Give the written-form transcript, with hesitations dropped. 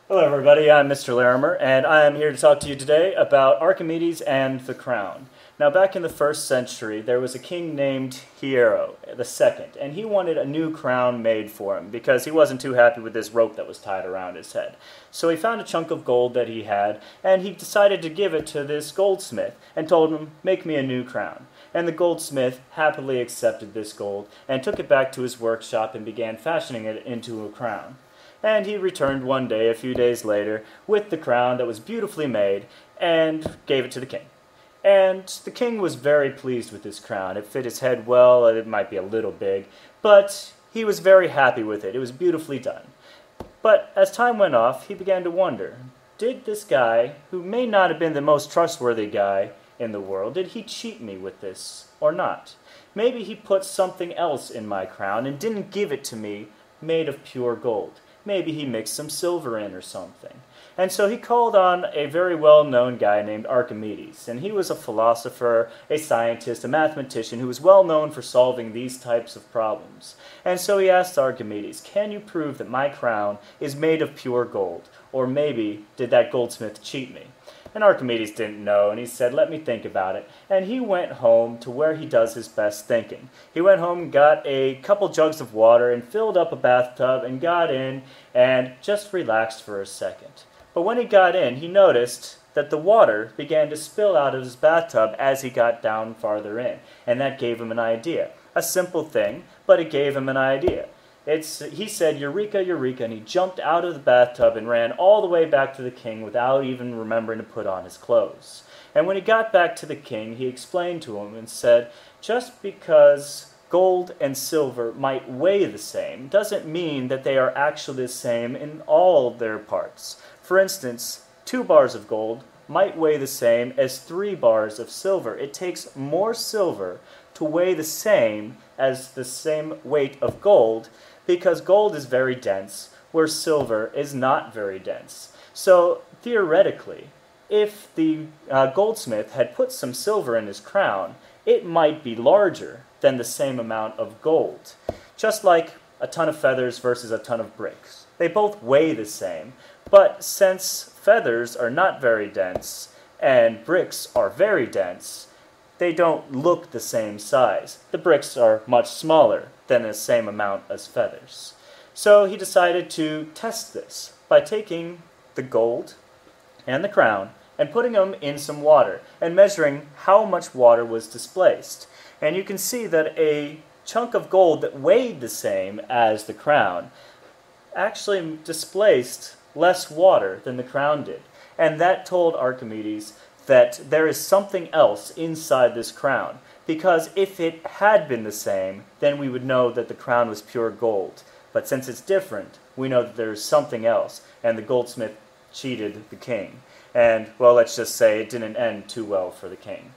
Hello everybody, I'm Mr. Larimer, and I am here to talk to you today about Archimedes and the crown. Now back in the 1st century, there was a king named Hiero II, and he wanted a new crown made for him because he wasn't too happy with this rope that was tied around his head. So he found a chunk of gold that he had, and he decided to give it to this goldsmith and told him, "Make me a new crown." And the goldsmith happily accepted this gold and took it back to his workshop and began fashioning it into a crown. And he returned one day, a few days later, with the crown that was beautifully made, and gave it to the king. And the king was very pleased with this crown. It fit his head well, it might be a little big, but he was very happy with it. It was beautifully done. But as time went off, he began to wonder, did this guy, who may not have been the most trustworthy guy in the world, did he cheat me with this or not? Maybe he put something else in my crown and didn't give it to me made of pure gold. Maybe he mixed some silver in or something. And so he called on a very well-known guy named Archimedes. And he was a philosopher, a scientist, a mathematician who was well known for solving these types of problems. And so he asked Archimedes, "Can you prove that my crown is made of pure gold? Or maybe did that goldsmith cheat me?" And Archimedes didn't know, and he said, "Let me think about it." And he went home to where he does his best thinking. He went home and got a couple jugs of water and filled up a bathtub and got in and just relaxed for a second. But when he got in, he noticed that the water began to spill out of his bathtub as he got down farther in. And that gave him an idea. A simple thing, but it gave him an idea. He said, "Eureka, Eureka," and he jumped out of the bathtub and ran all the way back to the king without even remembering to put on his clothes. And when he got back to the king, he explained to him and said, just because gold and silver might weigh the same doesn't mean that they are actually the same in all their parts. For instance, 2 bars of gold might weigh the same as 3 bars of silver. It takes more silver to weigh the same as the same weight of gold, because gold is very dense, where silver is not very dense. So, theoretically, if the goldsmith had put some silver in his crown, it might be larger than the same amount of gold. Just like a ton of feathers versus a ton of bricks. They both weigh the same, but since feathers are not very dense, and bricks are very dense, they don't look the same size. The bricks are much smaller than the same amount as feathers. So he decided to test this by taking the gold and the crown and putting them in some water and measuring how much water was displaced. And you can see that a chunk of gold that weighed the same as the crown actually displaced less water than the crown did. And that told Archimedes that there is something else inside this crown, because if it had been the same, then we would know that the crown was pure gold. But since it's different, we know that there's something else, and the goldsmith cheated the king. And, well, let's just say it didn't end too well for the king.